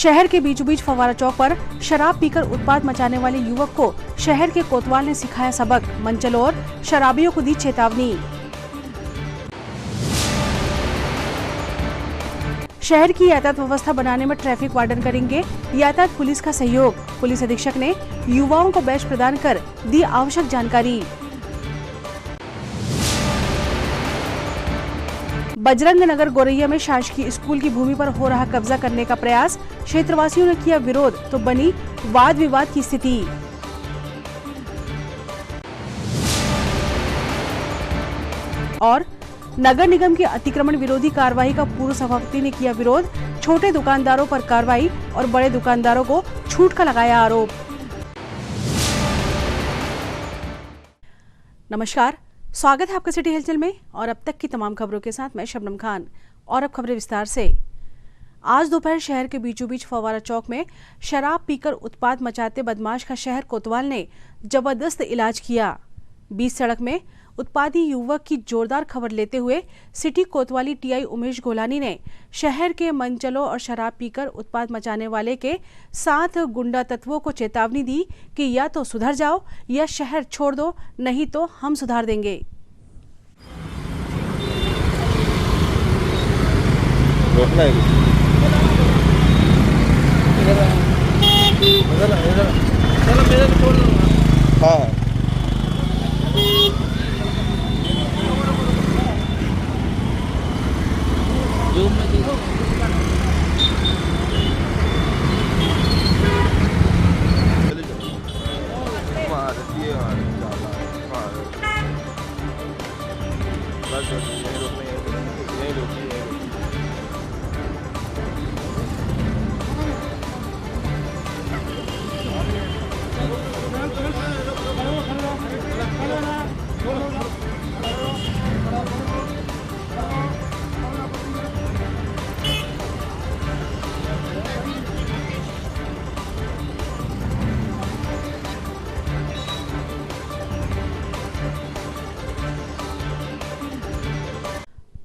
शहर के बीचों बीच फव्वारा चौक पर शराब पीकर उत्पात मचाने वाले युवक को शहर के कोतवाल ने सिखाया सबक, मंचलों और शराबियों को दी चेतावनी। शहर की यातायात व्यवस्था बनाने में ट्रैफिक वार्डन करेंगे यातायात पुलिस का सहयोग। पुलिस अधीक्षक ने युवाओं को बैच प्रदान कर दी आवश्यक जानकारी। बजरंग नगर गोरैया में शासकीय स्कूल की भूमि पर हो रहा कब्जा करने का प्रयास, क्षेत्रवासियों ने किया विरोध तो बनी वाद विवाद की स्थिति। और नगर निगम की अतिक्रमण विरोधी कार्रवाई का पूर्व सभापति ने किया विरोध, छोटे दुकानदारों पर कार्रवाई और बड़े दुकानदारों को छूट का लगाया आरोप। नमस्कार, स्वागत है आपका सिटी हलचल में और अब तक की तमाम खबरों के साथ मैं शबनम खान। और अब खबरें विस्तार से। आज दोपहर शहर के बीचों बीच फव्वारा चौक में शराब पीकर उत्पात मचाते बदमाश का शहर कोतवाल ने जबरदस्त इलाज किया। बीच सड़क में उत्पाती युवक की जोरदार खबर लेते हुए सिटी कोतवाली टीआई उमेश गोलानी ने शहर के मंचलों और शराब पीकर उत्पात मचाने वाले के साथ गुंडा तत्वों को चेतावनी दी कि या तो सुधर जाओ या शहर छोड़ दो, नहीं तो हम सुधार देंगे।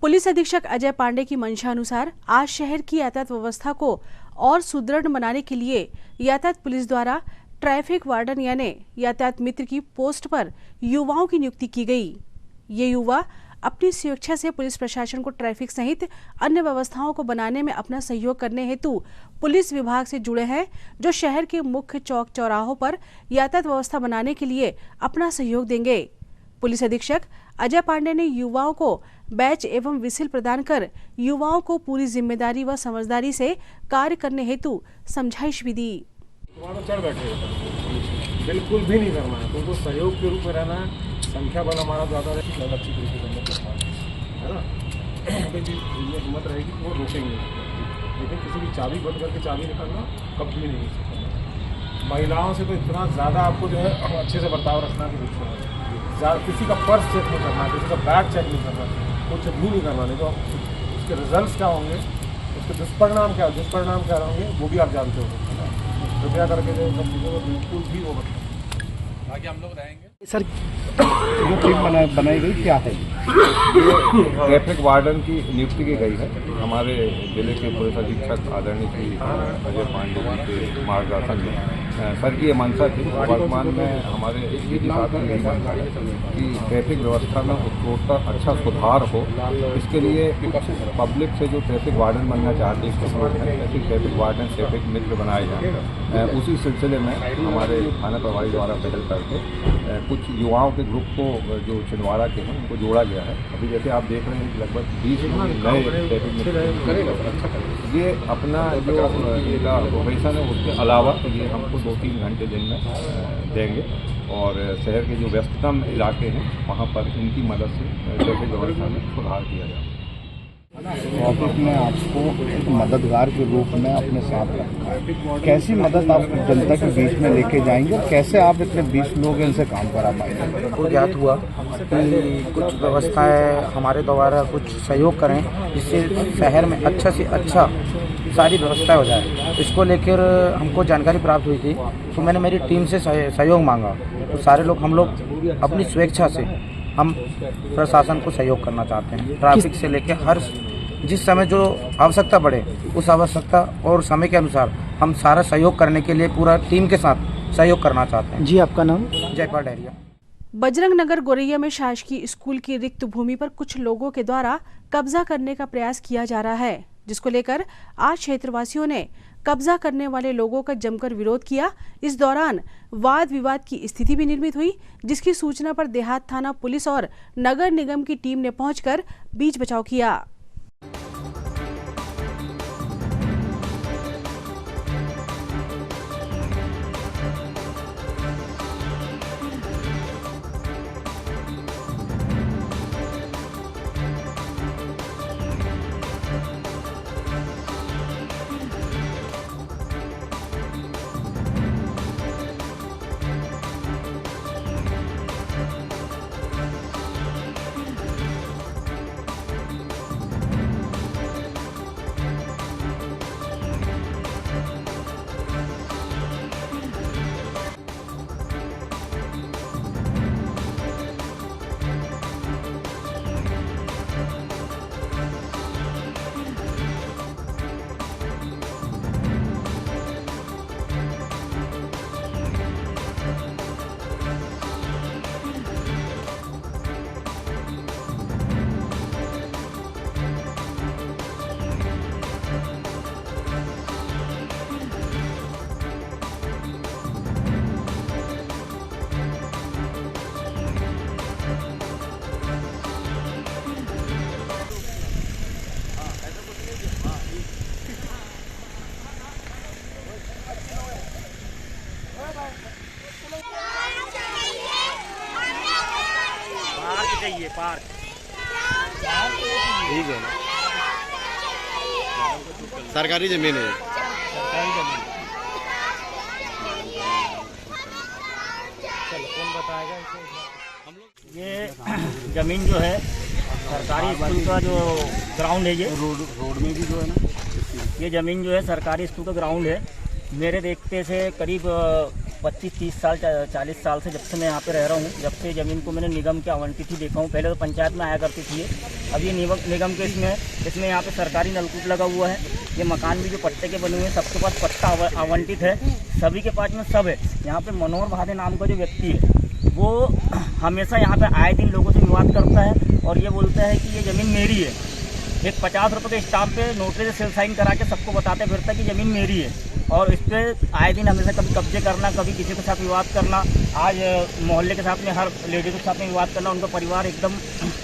पुलिस अधीक्षक अजय पांडे की मंशा अनुसार आज शहर की यातायात व्यवस्था को और सुदृढ़ बनाने के लिए यातायात पुलिस द्वारा ट्रैफिक वार्डन यानी यातायात मित्र की पोस्ट पर युवाओं की नियुक्ति की गई। ये युवा अपनी स्वेच्छा से पुलिस प्रशासन को ट्रैफिक सहित अन्य व्यवस्थाओं को बनाने में अपना सहयोग करने हेतु पुलिस विभाग से जुड़े हैं, जो शहर के मुख्य चौक चौराहों पर यातायात व्यवस्था बनाने के लिए अपना सहयोग देंगे। पुलिस अधीक्षक अजय पांडे ने युवाओं को बैच एवं विसिल प्रदान कर युवाओं को पूरी जिम्मेदारी व समझदारी से कार्य करने हेतु समझाइश भी दी। चढ़ बैठे बिल्कुल भी नहीं करना है, तुमको सहयोग के रूप में रहना है। संख्या बल हमारा ज़्यादा रहेगी, अच्छी तरीके से है ना, हिम्मत रहेगी तो वो रोकेंगे, लेकिन किसी की चाबी बंद करके चाबी निकालना कभी भी नहीं सकता। महिलाओं से तो इतना ज़्यादा आपको जो है अच्छे से बर्ताव रखना कि किसी का पर्स चेक नहीं करना, किसी का बैग चेक नहीं करना, कुछ भी नहीं करना, नहीं तो उसके रिजल्ट्स क्या होंगे, उसके दुष्परिणाम क्या होंगे वो भी आप जानते हो, है ना। कृपया करके जो सब चीज़ों को बिल्कुल भी वो बताएं, बाकी हम लोग रहेंगे। सर, जो टीम बनाई गई क्या है? ये ट्रैफिक वार्डन की नियुक्ति की गई है। हमारे जिले के पुलिस अधीक्षक आदरणीय श्री अजय पांडे जी के मार्गदर्शन में सर की ये मंशा थी। वर्तमान में हमारे डीजी साहब की यही मंशा है कि ट्रैफिक व्यवस्था में उत्तरोत्तर अच्छा सुधार हो। इसके लिए पब्लिक से जो ट्रैफिक वार्डन बनना चाहते हैं ऐसे ट्रैफिक वार्डन ट्रैफिक मित्र बनाए जाए। उसी सिलसिले में हमारे थाना प्रभारी द्वारा पहल करके कुछ युवाओं के ग्रुप को जो छिंदवाड़ा के हैं उनको जोड़ा गया है। अभी जैसे आप देख रहे हैं कि लगभग 20 नए ट्रैफिक मित्र ये अपना जो इनका प्रोफेशन है उसके अलावा ये हमको 2-3 घंटे दिन में देंगे और शहर के जो व्यस्ततम इलाके हैं वहाँ पर इनकी मदद से ट्रैफिक व्यवस्था में सुधार किया जाए। ऑफिस में आपको एक मददगार के रूप में अपने साथ रखा है, कैसी मदद आप जनता के बीच में लेके जाएंगे और कैसे आप इतने 20 लोग इनसे काम करा पाएंगे? को ज्ञात हुआ कि कुछ व्यवस्थाएं हमारे द्वारा कुछ सहयोग करें जिससे शहर में अच्छा से अच्छा सारी व्यवस्था हो जाए। इसको लेकर हमको जानकारी प्राप्त हुई थी तो मैंने मेरी टीम से सहयोग मांगा। तो सारे लोग हम लोग अपनी स्वेच्छा से हम प्रशासन को सहयोग करना चाहते हैं। ट्रैफिक से लेकर हर जिस समय जो आवश्यकता पड़े उस आवश्यकता और समय के अनुसार हम सारा सहयोग करने के लिए पूरा टीम के साथ सहयोग करना चाहते हैं। जी, आपका नाम? जयपाल डहरिया। बजरंग नगर गोरैया में शासकीय स्कूल की रिक्त भूमि पर कुछ लोगों के द्वारा कब्जा करने का प्रयास किया जा रहा है, जिसको लेकर आज क्षेत्रवासियों ने कब्जा करने वाले लोगों का जमकर विरोध किया। इस दौरान वाद विवाद की स्थिति भी निर्मित हुई, जिसकी सूचना पर देहात थाना पुलिस और नगर निगम की टीम ने पहुंचकर बीच बचाव किया। पार्क ठीक है, सरकारी जमीन है। सरकारी जमीन। चलो कौन बताएगा इसे? ये जमीन जो है सरकारी स्कूल का जो ग्राउंड है, ये रोड में भी जो है ना, ये ज़मीन जो है सरकारी स्कूल का ग्राउंड है। मेरे देखते से करीब 25-30 साल 40 साल से जब से मैं यहाँ पे रह रहा हूँ, जब से ज़मीन को मैंने निगम के आवंटित ही देखा हूँ। पहले तो पंचायत में आया करती थी, अब ये निगम के इसमें यहाँ पे सरकारी नलकूप लगा हुआ है। ये मकान भी जो पट्टे के बने हुए हैं, सबके पास पट्टा आवंटित है, सभी के पास में सब है। यहाँ पे मनोहर भादे नाम का जो व्यक्ति है, वो हमेशा यहाँ पे आए दिन लोगों से विवाद करता है और ये बोलता है कि ये ज़मीन मेरी है। एक 50 रुपये के स्टाम्प पे नोटरी से सेल साइन करा के सबको बताते फिरता है कि ज़मीन मेरी है, और इस पर आए दिन हमेशा कभी कब्जे करना, कभी किसी के साथ विवाद करना। आज मोहल्ले के साथ में हर लेडीज के साथ में विवाद करना, उनका परिवार एकदम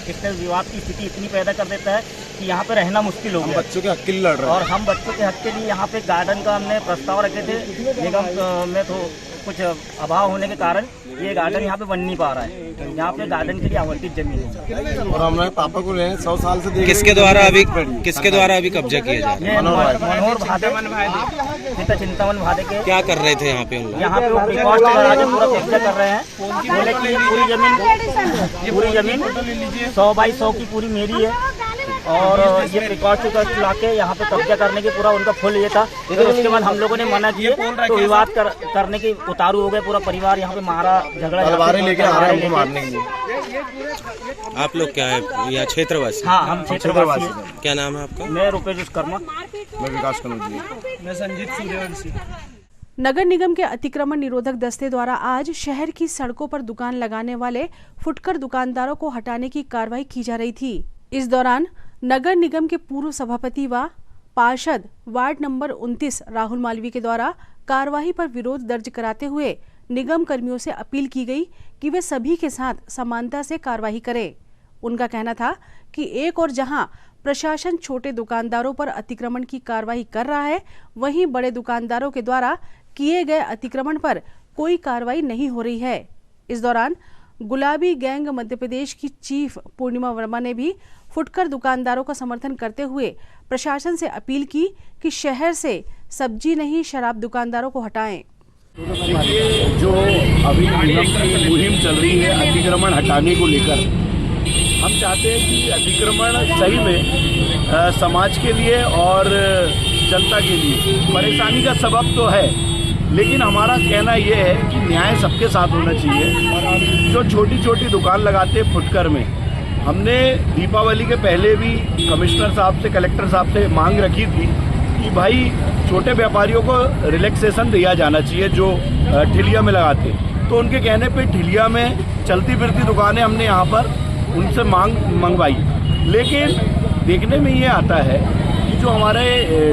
एक विवाद की स्थिति इतनी पैदा कर देता है कि यहाँ पे रहना मुश्किल हो गया। बच्चों के हक के लिए लड़ रहे हैं और हम बच्चों के हक के लिए यहाँ पे गार्डन का हमने प्रस्ताव रखे थे। निगम में तो कुछ अभाव होने के कारण ये गार्डन यहाँ पे बन नहीं पा रहा है। यहाँ पे गार्डन के लिए आवंटित जमीन है और हमारे पापा को 100 साल से देख किसके द्वारा अभी कब्जा किया जा रहा है? ये मनोहर भादे पिता चिंतामन भादे के क्या कर रहे थे यहाँ पे? यहाँ पे वो रिकॉर्ड लगा के पूरा कब्जा कर रहे हैं। बोले कि ये पूरी जमीन 100 बाई 100 की पूरी मेरी है, और ये रिकॉर्ड ला के यहाँ पे कब्जा करने की पूरा उनका फुल ये था। लेकिन उसके बाद हम लोगों ने मना किया तो विवाद करने की उतारू हो गए। पूरा परिवार यहाँ पे मारा, झगड़ा लेके आ रहे हैं मारने के लिए। आप लोग क्या है यहाँ क्षेत्रवासी? हाँ, हम क्षेत्रवासी हैं। क्या नाम है आपका? मैं रुपेश विश्वकर्मा। मैं विकास कनौजी। मैं संजीत सूर्यवंशी। नगर निगम के अतिक्रमण निरोधक दस्ते द्वारा आज शहर की सड़कों पर दुकान लगाने वाले फुटकर दुकानदारों को हटाने की कार्रवाई की जा रही थी। इस दौरान नगर निगम के पूर्व सभापति व पार्षद वार्ड नंबर 29 राहुल मालवी के द्वारा कार्रवाई पर विरोध दर्ज कराते हुए निगम कर्मियों से अपील की गई कि वे सभी के साथ समानता से कार्रवाई करें। उनका कहना था कि एक और जहां प्रशासन छोटे दुकानदारों पर अतिक्रमण की कार्रवाई कर रहा है, वहीं बड़े दुकानदारों के द्वारा किए गए अतिक्रमण पर कोई कार्रवाई नहीं हो रही है। इस दौरान गुलाबी गैंग मध्य प्रदेश की चीफ पूर्णिमा वर्मा ने भी फुटकर दुकानदारों का समर्थन करते हुए प्रशासन से अपील की कि शहर से सब्जी नहीं शराब दुकानदारों को हटाएं। जो अभी निगम की मुहिम चल रही है अतिक्रमण हटाने को लेकर, हम चाहते हैं कि अतिक्रमण सही में समाज के लिए और जनता के लिए परेशानी का सबब तो है, लेकिन हमारा कहना ये है कि न्याय सबके साथ होना चाहिए। जो छोटी छोटी दुकान लगाते हैं फुटकर में, हमने दीपावली के पहले भी कमिश्नर साहब से, कलेक्टर साहब से मांग रखी थी कि भाई छोटे व्यापारियों को रिलैक्सेशन दिया जाना चाहिए जो ठिलिया में लगाते। तो उनके कहने पे ठिलिया में चलती फिरती दुकानें हमने यहाँ पर उनसे मंगवाई, लेकिन देखने में ये आता है कि जो हमारे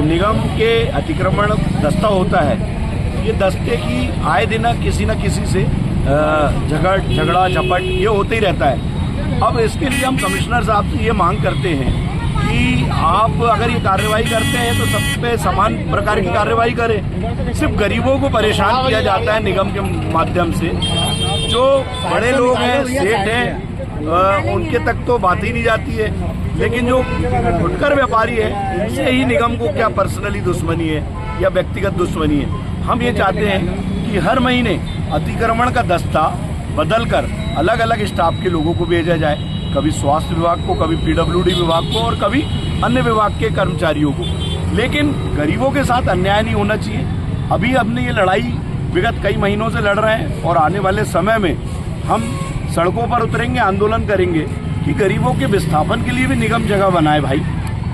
निगम के अतिक्रमण दस्ता होता है, ये दस्ते की आए दिन किसी न किसी से झगड़ा झपट ये होते ही रहता है। अब इसके लिए हम कमिश्नर साहब से ये मांग करते हैं कि आप अगर ये कार्रवाई करते हैं तो सब पे समान प्रकार की कार्रवाई करें। सिर्फ गरीबों को परेशान किया जाता है निगम के माध्यम से। जो बड़े लोग हैं, सेठ हैं, उनके तक तो बात ही नहीं जाती है, लेकिन जो फुटकर व्यापारी है इनसे ही निगम को क्या पर्सनली दुश्मनी है या व्यक्तिगत दुश्मनी है। हम ये चाहते हैं कि हर महीने अतिक्रमण का दस्ता बदलकर अलग अलग स्टाफ के लोगों को भेजा जाए, कभी स्वास्थ्य विभाग को, कभी पीडब्ल्यूडी विभाग को और कभी अन्य विभाग के कर्मचारियों को। लेकिन गरीबों के साथ अन्याय नहीं होना चाहिए। अभी हमने ये लड़ाई विगत कई महीनों से लड़ रहे हैं और आने वाले समय में हम सड़कों पर उतरेंगे, आंदोलन करेंगे कि गरीबों के विस्थापन के लिए भी निगम जगह बनाए भाई।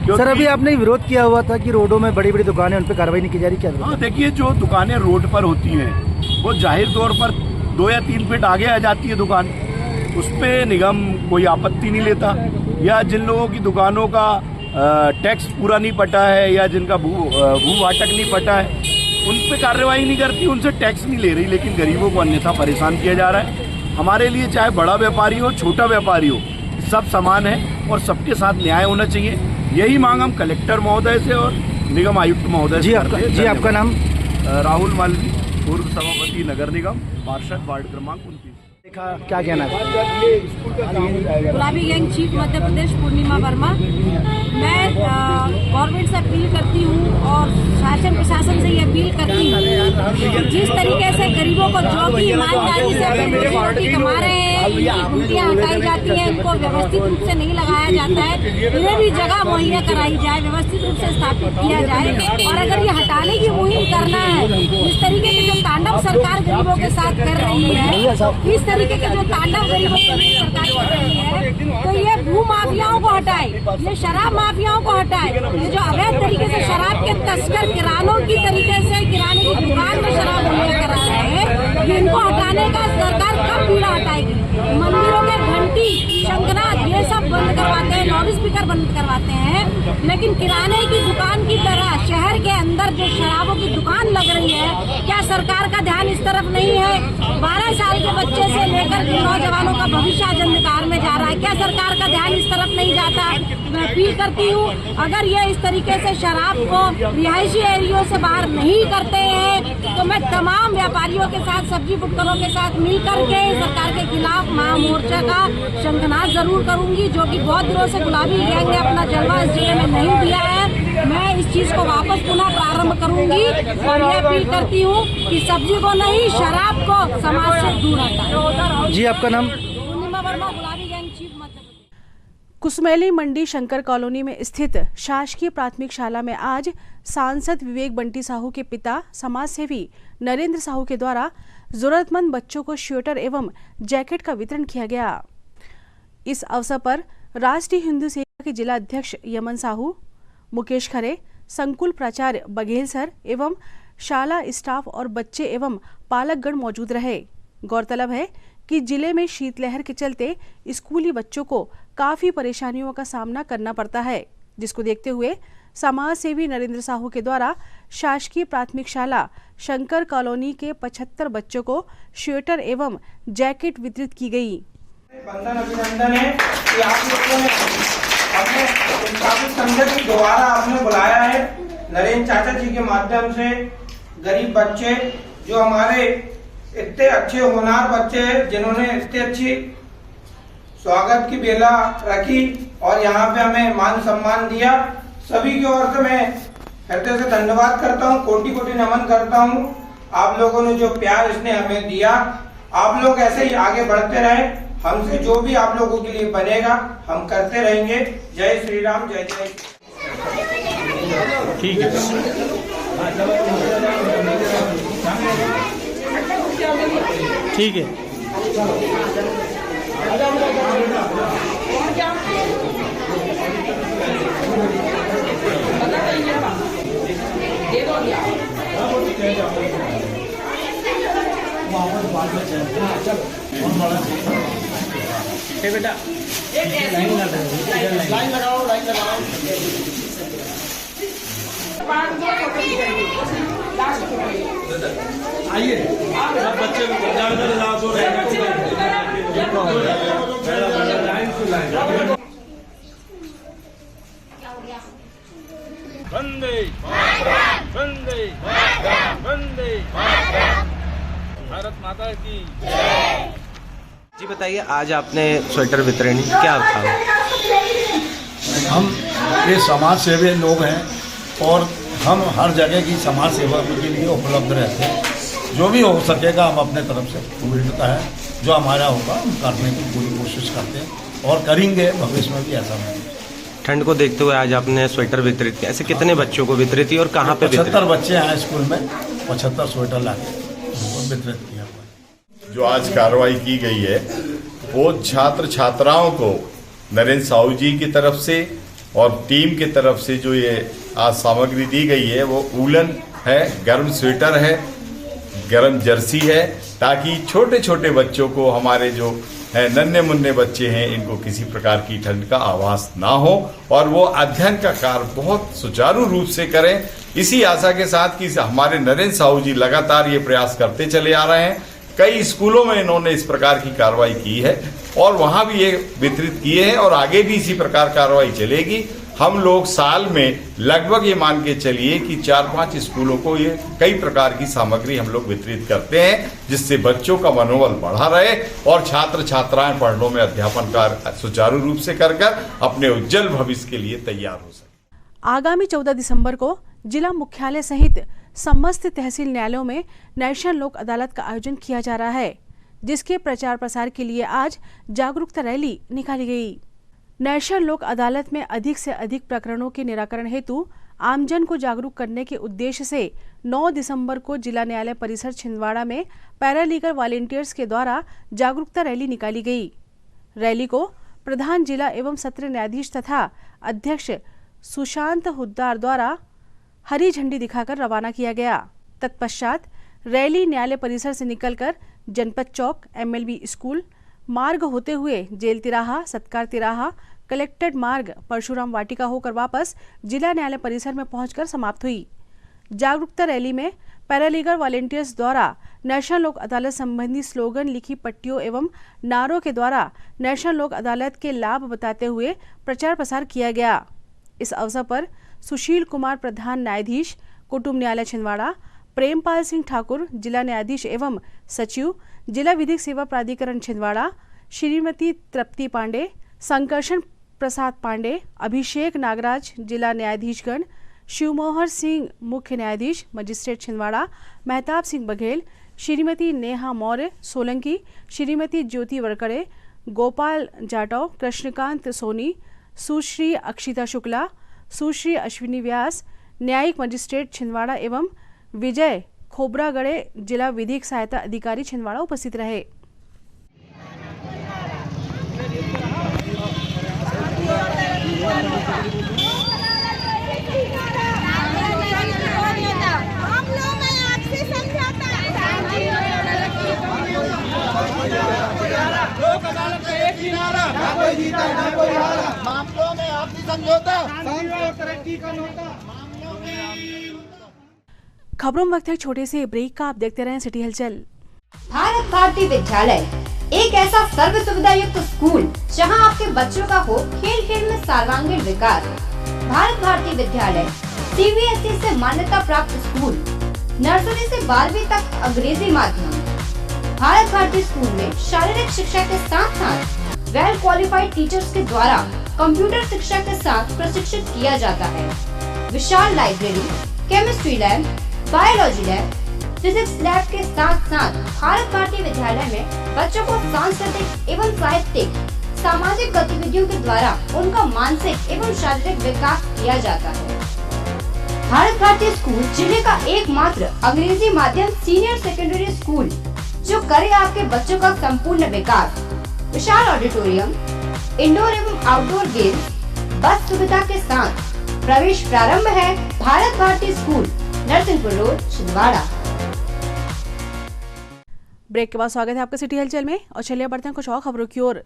सर, अभी आपने विरोध किया हुआ था कि रोडों में बड़ी बड़ी दुकानें, उन पर कार्रवाई नहीं की जा रही, क्या? हाँ, देखिए, जो दुकानें रोड पर होती हैं वो जाहिर तौर पर 2 या 3 फीट आगे आ जाती है दुकान, उस पर निगम कोई आपत्ति नहीं लेता। या जिन लोगों की दुकानों का टैक्स पूरा नहीं पटा है या जिनका भू वाटक नहीं पटा है, उन पर कार्रवाई नहीं करती, उनसे टैक्स नहीं ले रही, लेकिन गरीबों को अन्यथा परेशान किया जा रहा है। हमारे लिए चाहे बड़ा व्यापारी हो, छोटा व्यापारी हो, सब समान है और सबके साथ न्याय होना चाहिए। यही मांग हम कलेक्टर महोदय से और निगम आयुक्त महोदय से करते हैं। जी, आपका नाम? राहुल मालवी, पूर्व सभापति नगर निगम, पार्षद, वार्ड क्रमांक 29। क्या कहना है? गुलाबी गैंग चीफ मध्य प्रदेश पूर्णिमा वर्मा। मैं गवर्नमेंट से अपील करती हूँ और शासन प्रशासन से ये अपील करती हूँ, जिस तरीके से गरीबों को जो भी ईमानदारी से अपनी रोजी रोटी कमा रहे हैं, इनकी गुमटियाँ हटाई जाती हैं, इनको व्यवस्थित रूप से नहीं लगाया जाता है, इन्हें भी जगह मुहैया कराई जाए, व्यवस्थित रूप से स्थापित किया जाए। और अगर ये हटाने की मुहिम करना है, इस तरीके के जो तांडव सरकार गरीबों के साथ कर रही है, इस तरीके के जो तांडव गरीबों के साथ सरकार कर रही है, तो ये भू माफियाओं को हटाए, ये शराब माफियाओं को हटाए, ये जो अवैध तरीके से शराब के तस्कर किरानों की तरीके से किराने की दुकान में शराब मुहैया करा रहे हैं, इनको हटाने का सरकार कब बीड़ा हटाएगी? मंदिरों के घंटी, शंखनाद ये सब बंद करवाते हैं, लाउड स्पीकर बंद करवाते हैं, लेकिन किराने की दुकान की तरह शहर के अंदर जो शराबों की दुकान लग रही है, क्या सरकार का ध्यान इस तरफ नहीं है? 12 साल के बच्चे से लेकर नौजवानों का भविष्य आज अंधकार में जा रहा है, क्या सरकार का ध्यान इस तरफ नहीं जाता? मैं अपील करती हूँ, अगर ये इस तरीके से शराब को रिहायशी एरियो से बाहर नहीं करते हैं तो मैं तमाम व्यापारियों के साथ, सब्जी फुटकरों के साथ मिल करके सरकार के खिलाफ महामोर्चा का शंखनाद जरूर करूंगी, जो कि बहुत दिनों से गुलाबी गैंग ने अपना जलवा इस जिले में नहीं दिया है। मैं इस चीज को वापस पुनः प्रारंभ करूंगी और ये अपील करती हूँ कि सब्जी को नहीं, शराब को समाज से दूर हटाएं। जी, आपका नाम? पूर्णिमा वर्मा, गुलाबी गैंग चीफ मध्य प्रदेश। कुसमेली मंडी शंकर कॉलोनी में स्थित शासकीय प्राथमिक शाला में आज सांसद विवेक बंटी साहू के पिता समाजसेवी नरेंद्र साहू के द्वारा जरूरतमंद बच्चों को स्वेटर एवं जैकेट का वितरण किया गया। इस अवसर पर राष्ट्रीय हिंदू सेना के जिला अध्यक्ष यमन साहू, मुकेश खरे, संकुल प्राचार्य बघेल सर एवं शाला स्टाफ और बच्चे एवं पालकगण मौजूद रहे। गौरतलब है कि जिले में शीतलहर के चलते स्कूली बच्चों को काफी परेशानियों का सामना करना पड़ता है, जिसको देखते हुए समाज सेवी नरेंद्र साहू के द्वारा शासकीय प्राथमिक शाला शंकर कॉलोनी के 75 बच्चों को स्वेटर एवं जैकेट वितरित की गई। बंधन अभिनंदन है कि आप लोगों ने अपने स्थापित संगठन के द्वारा आपने बुलाया है। नरेंद्र चाचा जी के माध्यम से गरीब बच्चे, जो हमारे इतने अच्छे होनहार बच्चे हैं, जिन्होंने इतनी अच्छी स्वागत की बेला रखी और यहाँ पे हमें मान सम्मान दिया, सभी की ओर से मैं हृदय से धन्यवाद करता हूँ, कोटि कोटि नमन करता हूँ। आप लोगों ने जो प्यार इसने हमें दिया, आप लोग ऐसे ही आगे बढ़ते रहे, हमसे जो भी आप लोगों के लिए बनेगा हम करते रहेंगे। जय श्री राम, जय जय। ठीक है, ठीक है। आइए बच्चे वंदे वंदे वंदे भारत माता की। जी बताइए, आज आपने स्वेटर वितरण क्या था? हम ये समाज सेवी लोग हैं और हम हर जगह की समाज सेवा के लिए उपलब्ध रहते हैं। जो भी हो सकेगा हम अपने तरफ से उम्मीदता है, जो हमारा होगा हम करने की पूरी कोशिश करते हैं और करेंगे भविष्य में भी ऐसा नहीं। ठंड को देखते हुए आज आपने स्वेटर वितरित किया, ऐसे कितने बच्चों को वितरित किया और कहाँ पे वितरित? 75 बच्चे हैं स्कूल में, 75 स्वेटर लाके उनको वितरित किया हुआ। जो आज कार्रवाई की गई है वो छात्र छात्राओं को नरेंद्र साहू जी की तरफ से और टीम की तरफ से जो ये आज सामग्री दी गई है वो वूलन है, गर्म स्वेटर है, गर्म जर्सी है, ताकि छोटे छोटे बच्चों को, हमारे जो है नन्हे मुन्ने बच्चे हैं, इनको किसी प्रकार की ठंड का आभास ना हो और वो अध्ययन का कार्य बहुत सुचारू रूप से करें। इसी आशा के साथ कि हमारे नरेंद्र साहू जी लगातार ये प्रयास करते चले आ रहे हैं। कई स्कूलों में इन्होंने इस प्रकार की कार्रवाई की है और वहां भी ये वितरित किए हैं और आगे भी इसी प्रकार कार्रवाई चलेगी। हम लोग साल में लगभग ये मान के चलिए कि 4-5 स्कूलों को ये कई प्रकार की सामग्री हम लोग वितरित करते हैं, जिससे बच्चों का मनोबल बढ़ा रहे और छात्र छात्राएं पढ़ने में अध्यापन कार्य सुचारू रूप से कर अपने उज्जवल भविष्य के लिए तैयार हो सके। आगामी 14 दिसंबर को जिला मुख्यालय सहित समस्त तहसील न्यायालयों में नेशनल लोक अदालत का आयोजन किया जा रहा है, जिसके प्रचार प्रसार के लिए आज जागरूकता रैली निकाली गई। नेशनल लोक अदालत में अधिक से अधिक प्रकरणों के निराकरण हेतु आमजन को जागरूक करने के उद्देश्य से 9 दिसंबर को जिला न्यायालय परिसर छिंदवाड़ा में पैरालीगल वॉलंटियर्स के द्वारा जागरूकता रैली निकाली गई। रैली को प्रधान जिला एवं सत्र न्यायाधीश तथा अध्यक्ष सुशांत हुद्दार द्वारा हरी झंडी दिखाकर रवाना किया गया। तत्पश्चात रैली न्यायालय परिसर से निकलकर जनपद चौक, MLB स्कूल मार्ग होते हुए जेल तिराहा, सत्कार तिराहा, कलेक्टेड मार्ग, परशुराम वाटिका होकर वापस जिला न्यायालय परिसर में पहुंचकर समाप्त हुई। जागरूकता रैली में पैरालीगल वॉलंटियर्स द्वारा नेशनल लोक अदालत संबंधी स्लोगन, लिखी पट्टियों एवं नारों के द्वारा नेशनल लोक अदालत के लाभ बताते हुए प्रचार प्रसार किया गया। इस अवसर पर सुशील कुमार प्रधान न्यायाधीश कुटुंब न्यायालय छिंदवाड़ा, प्रेमपाल सिंह ठाकुर जिला न्यायाधीश एवं सचिव जिला विधिक सेवा प्राधिकरण छिंदवाड़ा, श्रीमती तृप्ति पांडे, संकर्षण प्रसाद पांडे, अभिषेक नागराज जिला न्यायाधीशगण, शिवमोहर सिंह मुख्य न्यायाधीश मजिस्ट्रेट छिंदवाड़ा, मेहताब सिंह बघेल, श्रीमती नेहा मौर्य सोलंकी, श्रीमती ज्योति वरकड़े, गोपाल जाटव, कृष्णकांत सोनी, सुश्री अक्षिता शुक्ला, सुश्री अश्विनी व्यास, न्यायिक मजिस्ट्रेट छिंदवाड़ा एवं विजय खोबरागड़े जिला विधिक सहायता अधिकारी छिंदवाड़ा उपस्थित रहे। लोक अदालत का एक ही नारा, ना कोई जीता ना कोई हारा, मामलों में आपसी समझौता, तरक्की का न्योता। खबरों में वक्त है छोटे से ब्रेक का, आप देखते रहें सिटी हलचल। भारत भारती विद्यालय एक ऐसा सर्व सुविधा युक्त स्कूल जहां आपके बच्चों का हो खेल खेल में सर्वांगीण विकास। भारत भारती विद्यालय CBSE से मान्यता प्राप्त स्कूल, नर्सरी से 12वीं तक अंग्रेजी माध्यम। भारत भारती स्कूल में शारीरिक शिक्षा के साथ साथ वेल क्वालिफाइड टीचर्स के द्वारा कंप्यूटर शिक्षा के साथ प्रशिक्षित किया जाता है। विशाल library, chemistry lab, biology lab, physics lab के साथ साथ भारत भारती विद्यालय में बच्चों को सांस्कृतिक एवं साहित्यिक सामाजिक गतिविधियों के द्वारा उनका मानसिक एवं शारीरिक विकास किया जाता है। भारत भारती स्कूल जिले का एकमात्र अंग्रेजी माध्यम सीनियर सेकेंडरी स्कूल जो करे आपके बच्चों का संपूर्ण विकास। विशाल ऑडिटोरियम, इंडोर एवं आउटडोर गेम्स, बस सुविधा के साथ प्रवेश प्रारंभ है। Bharat Bharati school, Narsinghpur road, Chhindwara. Break के बाद स्वागत है आपका सिटी हलचल में और चलिए बढ़ते हैं कुछ और खबरों की ओर।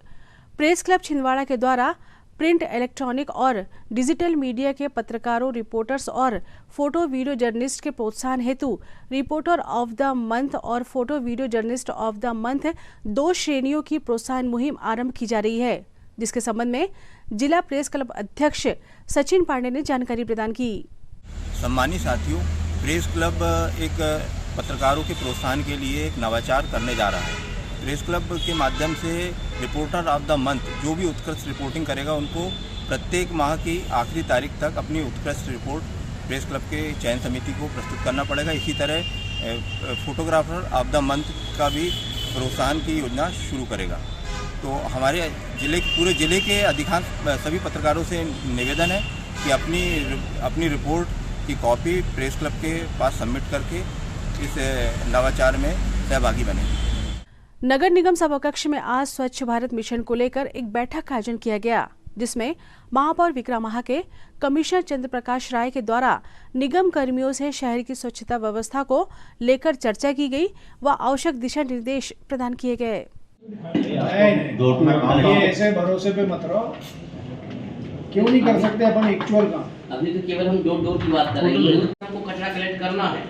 प्रेस क्लब छिंदवाड़ा के द्वारा प्रिंट, इलेक्ट्रॉनिक और डिजिटल मीडिया के पत्रकारों, रिपोर्टर्स और फोटो वीडियो जर्नलिस्ट के प्रोत्साहन हेतु रिपोर्टर ऑफ द मंथ और photo video journalist of the month 2 श्रेणियों की प्रोत्साहन मुहिम आरंभ की जा रही है, जिसके संबंध में जिला प्रेस क्लब अध्यक्ष सचिन पांडे ने जानकारी प्रदान की। सम्मानित साथियों, प्रेस क्लब एक पत्रकारों के प्रोत्साहन के लिए एक नवाचार करने जा रहा है। प्रेस क्लब के माध्यम से रिपोर्टर ऑफ द मंथ जो भी उत्कृष्ट रिपोर्टिंग करेगा उनको प्रत्येक माह की आखिरी तारीख तक अपनी उत्कृष्ट रिपोर्ट प्रेस क्लब के चयन समिति को प्रस्तुत करना पड़ेगा। इसी तरह फोटोग्राफर ऑफ द मंथ का भी प्रोत्साहन की योजना शुरू करेगा। तो हमारे पूरे ज़िले के अधिकांश सभी पत्रकारों से निवेदन है कि अपनी रिपोर्ट की कॉपी प्रेस क्लब के पास सबमिट करके इस नवाचार में सहभागी बने। नगर निगम सभाकक्ष में आज स्वच्छ भारत मिशन को लेकर एक बैठक का आयोजन किया गया, जिसमें महापौर विक्रमाहा के कमिश्नर चंद्र प्रकाश राय के द्वारा निगम कर्मियों से शहर की स्वच्छता व्यवस्था को लेकर चर्चा की गई व आवश्यक दिशा निर्देश प्रदान किए गए। ऐसे भरोसे पे मत रहो, क्यों नहीं कर सकते अपन एक्चुअल काम? अभी तो केवल हम डोर की बात कर रहे हैं। हमको कचरा कलेक्ट करना है,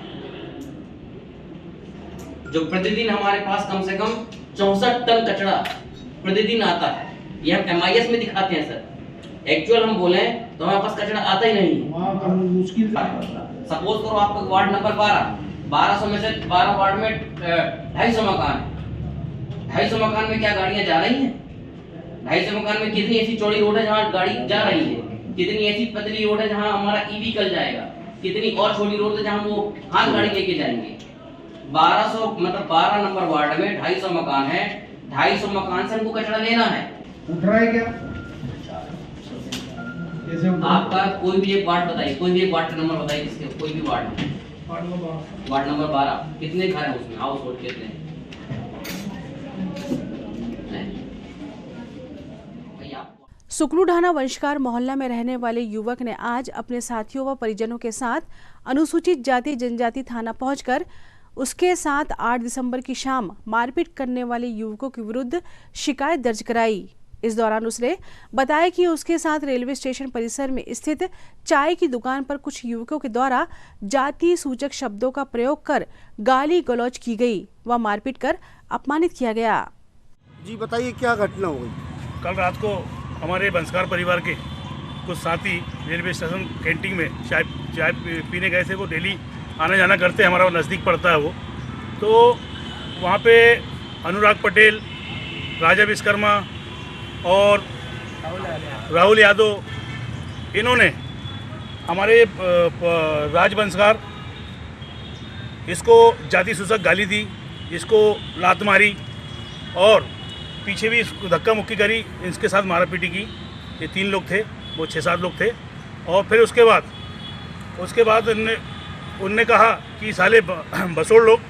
जो प्रतिदिन हमारे पास कम से कम 64 टन कचरा प्रतिदिन आता है। ये हम MIS में दिखाते हैं सर, एक्चुअल हम बोले तो हमारे पास कचरा आता ही नहीं। मुश्किल सपोज करो आपका वार्ड नंबर 1200 में से 12 वार्ड में 250 मकान है। 250 मकान में क्या गाड़ियां जा रही हैं? 250 मकान में कितनी ऐसी चौड़ी रोड है जहाँ गाड़ी जा रही है? कितनी ऐसी पतली रोड है जहाँ हमारा EV कल जाएगा? कितनी और छोटी रोड है जहाँ वो हाथ गाड़ी लेके जाएंगे? 1200 मतलब 12 नंबर वार्ड में 250 मकान है। 250 मकान से हमको कचरा लेना है। उठ रहा है क्या? आपका कोई भी एक वार्ड बताइए, कोई भी एक वार्ड नंबर बताइए, जिसके कोई भी वार्ड नंबर 12 कितने घर हैं उसमें? हाउस होल्ड कितने हैं? सुकलूढाना वंशकार मोहल्ला में रहने वाले युवक ने आज अपने साथियों व परिजनों के साथ अनुसूचित जाति जनजाति थाना पहुंचकर उसके साथ 8 दिसंबर की शाम मारपीट करने वाले युवकों के विरुद्ध शिकायत दर्ज कराई। इस दौरान उसने बताया कि उसके साथ रेलवे स्टेशन परिसर में स्थित चाय की दुकान पर कुछ युवकों के द्वारा जाति सूचक शब्दों का प्रयोग कर गाली गलौज की गई व मारपीट कर अपमानित किया गया। जी बताइए, क्या घटना हुई? कल रात को हमारे वंशकार परिवार के कुछ साथी रेलवे स्टेशन कैंटीन में चाय पीने गए थे। वो डेली आना जाना करते हैं, हमारा नज़दीक पड़ता है वो। तो वहाँ पे अनुराग पटेल, राजा विश्वकर्मा और राहुल यादव, इन्होंने हमारे राजवंशकार इसको जाति सूचक गाली दी, इसको लात मारी और पीछे भी इसको धक्का मुक्की करी, इसके साथ मारापीटी की। ये 3 लोग थे, वो 6-7 लोग थे। और फिर उसके बाद उनने कहा कि साले बसोड़ लोग,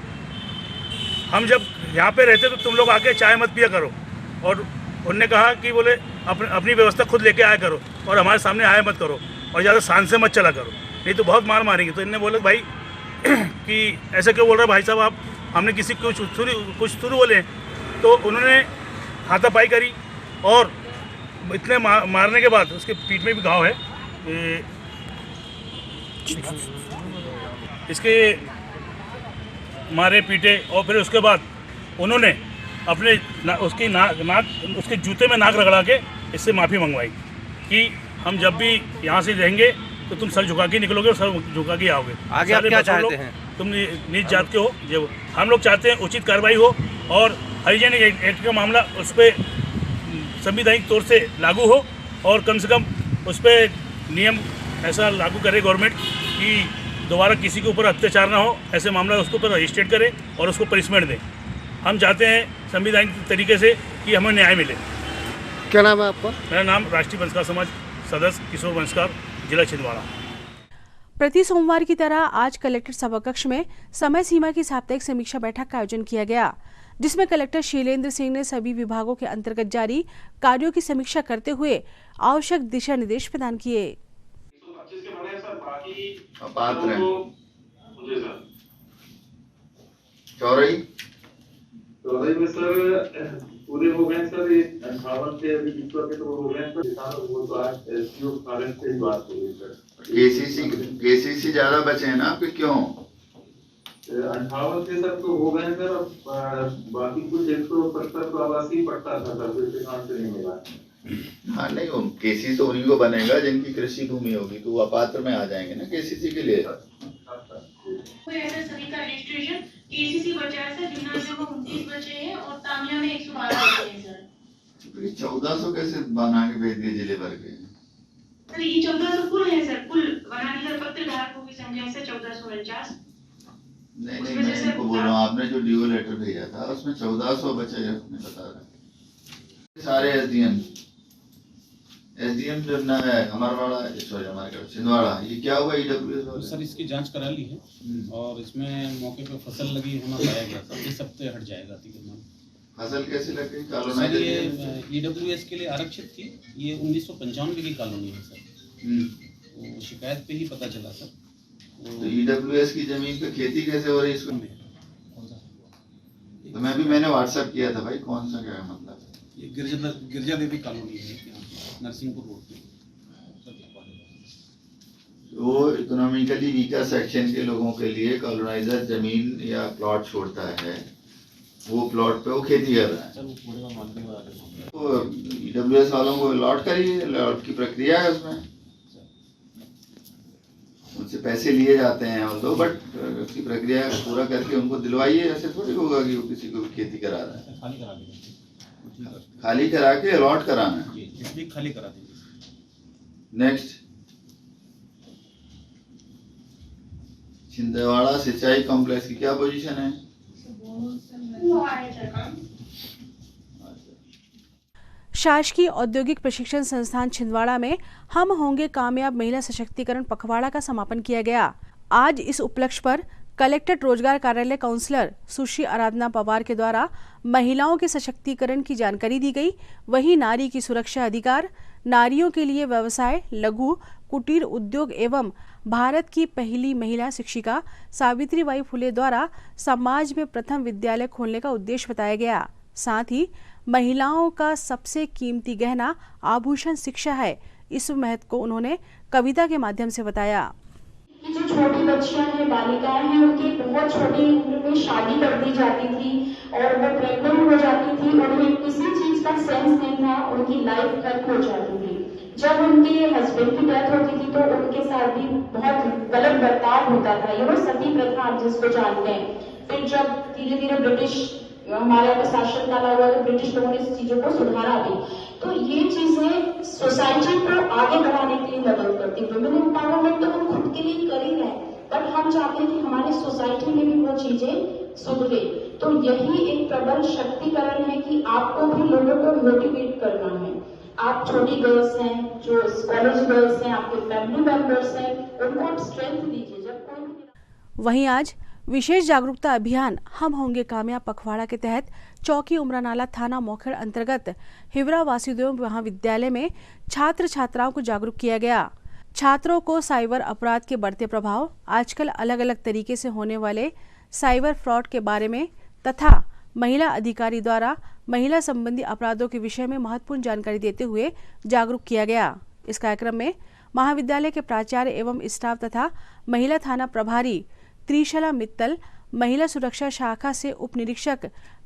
हम जब यहाँ पे रहते तो तुम लोग आके चाय मत पिया करो। और उनने कहा कि बोले अपनी व्यवस्था खुद लेके आया करो और हमारे सामने आया मत करो और ज़्यादा शान से मत चला करो, नहीं तो बहुत मार मारेंगे। तो इनने बोले भाई कि ऐसे क्यों बोल रहे भाई साहब आप, हमने किसी को कुछ शुरू बोले। तो उन्होंने हाथापाई करी और इतने मारने के बाद उसके पीठ में भी घाव है। इसके मारे पीटे और फिर उसके बाद उन्होंने अपने उसके जूते में नाक रगड़ा के इससे माफ़ी मंगवाई कि हम जब भी यहाँ से रहेंगे तो तुम सर झुका के निकलोगे और सर झुका के आओगे। आगे आप क्या चाहते हैं? तुम नीच जात के हो। जब हम लोग चाहते हैं उचित कार्रवाई हो और हरिजन एक्ट का मामला उस पर संवैधानिक तौर से लागू हो और कम से कम उस पर नियम ऐसा लागू करे गवर्नमेंट कि दोबारा किसी के ऊपर अत्याचार ना हो। ऐसे मामला उसके ऊपर रजिस्ट्रेट करे और उसको पनिशमेंट दें। हम चाहते हैं संवैधानिक तरीके से कि हमें न्याय मिले। क्या नाम है आपका? मेरा नाम राष्ट्रीय वंशकार समाज सदस्य किशोर वंशकार, जिला छिंदवाड़ा। प्रति सोमवार की तरह आज कलेक्टर सभाकक्ष में समय सीमा की साप्ताहिक समीक्षा बैठक का आयोजन किया गया, जिसमें कलेक्टर शीलेंद्र सिंह ने सभी विभागों के अंतर्गत जारी कार्यों की समीक्षा करते हुए आवश्यक दिशा निर्देश प्रदान किए। चौराई 14 में सर पूरे हो गए सर, ये 58 से अभी पिछले के तो हो गए सर, किसानों वो तो आज एसपीओ कारण से ही बात हो गई सर। केसीसी ज्यादा बचे हैं ना आपके, क्यों? 58 से सर तो हो गए सर, बाकी कुछ 170 तो आवासीय पट्टा था सर, फिर किसान से नहीं मिला। हाँ नहीं, केसीसी तो उन्हीं को बनेगा जिनकी कृषि भूमि होगी, तो वो अपात्र में आ जाएंगे ना केसीसी के लिए। सभी का रजिस्ट्रेशन केसीसी बचा है सर, जिन्ना में 29 बचे हैं और तामिया में 112 बचे हैं सर। 1400 कैसे बना के भेज दिए जिले भर के? सर ये 1400 कुल है सर, कुल वनाधिकार पत्र धारकों की संख्या से 1449। नहीं मैं इनको बोल रहा हूँ, आपने जो डीओ लेटर भेजा था उसमें 1400 बचे आपने बता रहे सारे एसडीएम जो ना है हमारा हमारे छिंदवाड़ा, ये क्या हुआ ईडब्ल्यूएस? सर इसकी जांच करा ली है और इसमें मौके पे फसल लगी होना पाया गया था, इस हफ्ते हट जाएगा अतिक्रमण। फसल कैसे लग गई? सर ये ईडब्ल्यूएस के लिए आरक्षित थी, ये 1995 की कॉलोनी है सर, तो शिकायत पे ही पता चला सर। तो ईडब्ल्यूएस की जमीन पे खेती कैसे हो रही है इसको? तो मैंने व्हाट्सएप किया था भाई, कौन सा क्या मतलब? ये गिरजा देवी कॉलोनी है नरसिंहपुर रोड पे। वो इकोनॉमिकली वीकर सेक्शन के लोगों के लिए कॉलोनाइजर जमीन या प्लॉट छोड़ता है, वो प्लॉट पे वो खेती कर रहा है, तो ईडब्ल्यूएस वालों को अलॉट करिए, अलॉट की प्रक्रिया है उसमें, उनसे पैसे लिए जाते हैं और दो, बट उसकी प्रक्रिया पूरा करके उनको दिलवाइए। ऐसे थोड़ी होगा कि वो किसी को खेती करा रहा है, खाली करा के अलॉट कराना है। खाली करा दीजिए। नेक्स्ट, छिंदवाड़ा सिंचाई कॉम्प्लेक्स की क्या पोजीशन है? शासकीय औद्योगिक प्रशिक्षण संस्थान छिंदवाड़ा में हम होंगे कामयाब महिला सशक्तिकरण पखवाड़ा का समापन किया गया। आज इस उपलक्ष्य पर कलेक्ट्रेट रोजगार कार्यालय काउंसलर सुश्री आराधना पवार के द्वारा महिलाओं के सशक्तिकरण की जानकारी दी गई। वहीं नारी की सुरक्षा अधिकार, नारियों के लिए व्यवसाय, लघु कुटीर उद्योग एवं भारत की पहली महिला शिक्षिका सावित्रीबाई फुले द्वारा समाज में प्रथम विद्यालय खोलने का उद्देश्य बताया गया। साथ ही महिलाओं का सबसे कीमती गहना आभूषण शिक्षा है, इस महत्व को उन्होंने कविता के माध्यम से बताया। कि जो छोटी बच्चियां हैं, बालिकाएं हैं, उनकी बहुत छोटी उम्र में शादी कर दी जाती थी और वो प्रेग्नेंट हो जाती थी, उन्हें किसी चीज का सेंस नहीं था, उनकी लाइफ खत्म हो जाती थी। जब उनके हस्बैंड की डेथ होती थी तो उनके साथ भी बहुत गलत बर्ताव होता था, ये वो सती प्रथा आप जिसको जानते हैं। फिर जब धीरे धीरे ब्रिटिश हमारे यहाँ पे शासनकाल हुआ तो ब्रिटिश लोगों ने इस चीजों को सुधारा भी, तो ये चीजें सोसाइटी को आगे बढ़ाने के लिए मदद करती है। वुमेन एम्पावरमेंट तो हम खुद के लिए कर ही रहे हैं, बट हम चाहते हैं कि हमारी सोसाइटी में भी वो चीजें सुधरे। तो यही एक प्रबल शक्तिकरण है कि आपको भी लोगों को मोटिवेट करना है। आप छोटी गर्ल्स हैं, जो कॉलेज गर्ल्स हैं, आपके फैमिली मेंबर्स हैं, उनको आप स्ट्रेंथ दीजिए। जब कोई वहीं आज विशेष जागरूकता अभियान हम होंगे कामयाब पखवाड़ा के तहत चौकी उमरानाला थाना मोखेड़ अंतर्गत हिवरा वासुदेव महाविद्यालय में छात्र छात्राओं को जागरूक किया गया। छात्रों को साइबर अपराध के बढ़ते प्रभाव, आजकल अलग अलग तरीके से होने वाले साइबर फ्रॉड के बारे में तथा महिला अधिकारी द्वारा महिला संबंधी अपराधों के विषय में महत्वपूर्ण जानकारी देते हुए जागरूक किया गया। इस कार्यक्रम में महाविद्यालय के प्राचार्य एवं स्टाफ तथा महिला थाना प्रभारी त्रिशला मित्तल, महिला सुरक्षा शाखा से उप निरीक्षक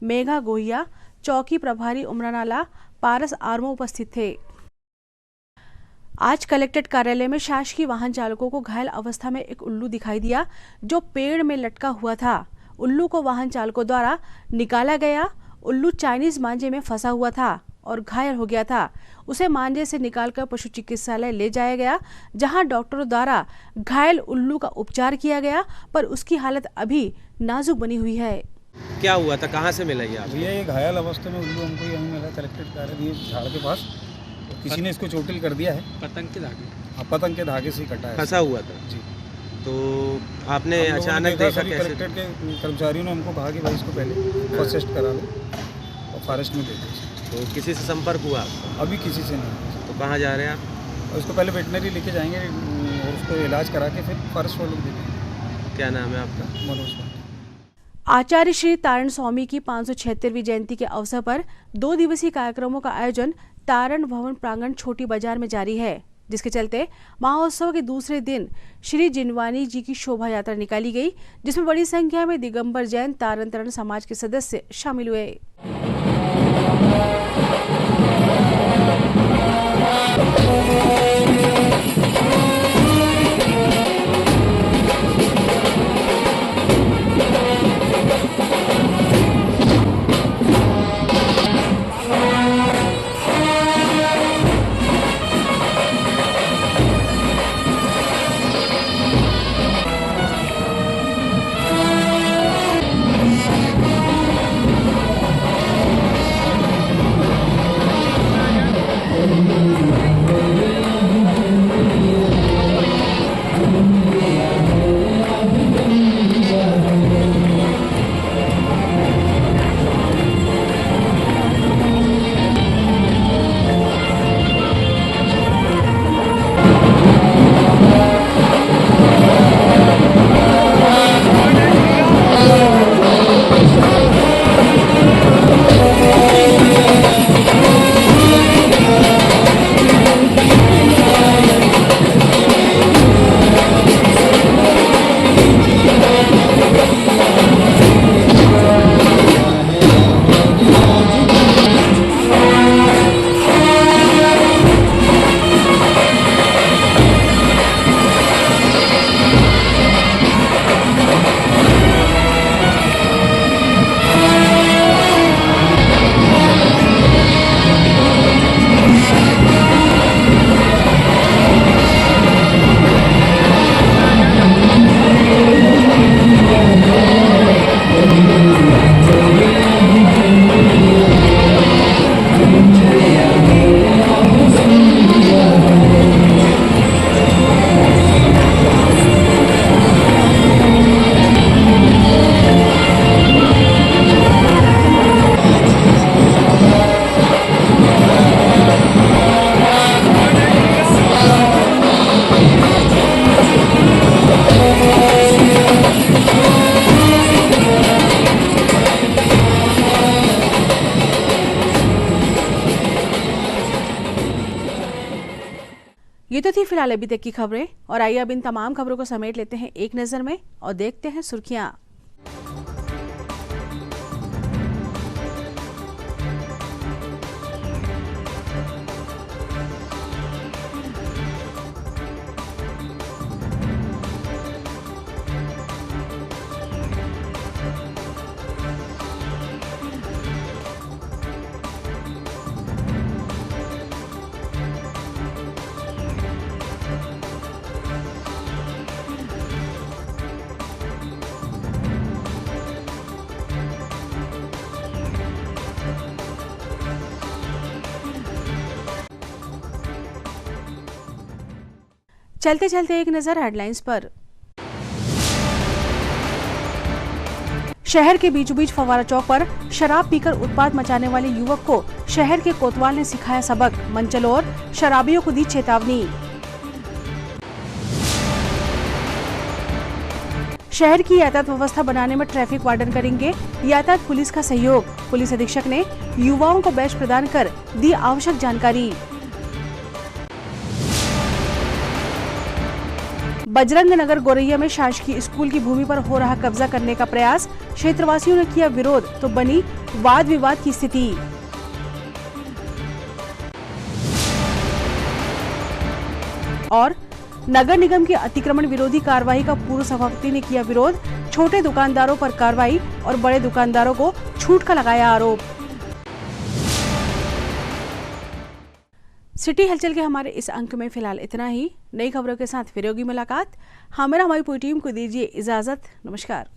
मेघा गोहिया, चौकी प्रभारी उमरानाला पारस आर्मो उपस्थित थे। आज कलेक्ट्रेट कार्यालय में शासकीय वाहन चालकों को घायल अवस्था में एक उल्लू दिखाई दिया जो पेड़ में लटका हुआ था। उल्लू को वाहन चालकों द्वारा निकाला गया। उल्लू चाइनीज मांझे में फंसा हुआ था और घायल हो गया था। उसे मांझे से निकालकर पशु चिकित्सालय ले जाया गया, जहां डॉक्टरों द्वारा घायल उल्लू का उपचार किया गया, पर उसकी हालत अभी नाजुक बनी हुई है। क्या हुआ था, कहां से मिला ये आपको? ये घायल अवस्था में उल्लू हमको यहीं मिला कलेक्ट्रेट कार्यालय झाड़ के पास। तो किसी ने इसको चोटिल कर दिया है। पतंग के धागे? हाँ, पतंग के धागे से कटा है, फंसा हुआ था जी। तो आपने अचानक देखा कैसे? कलेक्ट्रेट के कर्मचारियों ने हमको कहा कि भाई इसको पहले फर्स्ट एड करा लो और फॉरेस्ट में दे दो। तो किसी से संपर्क हुआ आपका? अभी किसी से नहीं। तो कहाँ जा रहे हैं आप? और उसको पहले वेटनरी लेके जाएंगे और उसको इलाज करा के फिर फॉरेस्ट वालों को दे देंगे। क्या नाम है आपका? मनोज। आचार्य श्री तारण स्वामी की 576वीं जयंती के अवसर पर 2 दिवसीय कार्यक्रमों का आयोजन तारण भवन प्रांगण छोटी बाजार में जारी है, जिसके चलते महोत्सव के दूसरे दिन श्री जिनवानी जी की शोभा यात्रा निकाली गई, जिसमें बड़ी संख्या में दिगंबर जैन तारण तरण समाज के सदस्य शामिल हुए। ये तो थी फिलहाल अभी तक की खबरें, और आइए अब इन तमाम खबरों को समेट लेते हैं एक नजर में और देखते हैं सुर्खियां। चलते चलते एक नजर हेडलाइंस पर। शहर के बीचों बीच फव्वारा चौक पर शराब पीकर उत्पात मचाने वाले युवक को शहर के कोतवाल ने सिखाया सबक, मंचलों और शराबियों को दी चेतावनी। शहर की यातायात व्यवस्था बनाने में ट्रैफिक वार्डन करेंगे यातायात पुलिस का सहयोग, पुलिस अधीक्षक ने युवाओं को बैच प्रदान कर दी आवश्यक जानकारी। बजरंग नगर गोरैया में शासकीय स्कूल की भूमि पर हो रहा कब्जा करने का प्रयास, क्षेत्रवासियों ने किया विरोध तो बनी वाद विवाद की स्थिति। और नगर निगम की अतिक्रमण विरोधी कार्रवाई का पूर्व सभापति ने किया विरोध, छोटे दुकानदारों पर कार्रवाई और बड़े दुकानदारों को छूट का लगाया आरोप। सिटी हलचल के हमारे इस अंक में फिलहाल इतना ही। नई खबरों के साथ फिर होगी मुलाकात। हमारी पूरी टीम को दीजिए इजाजत। नमस्कार।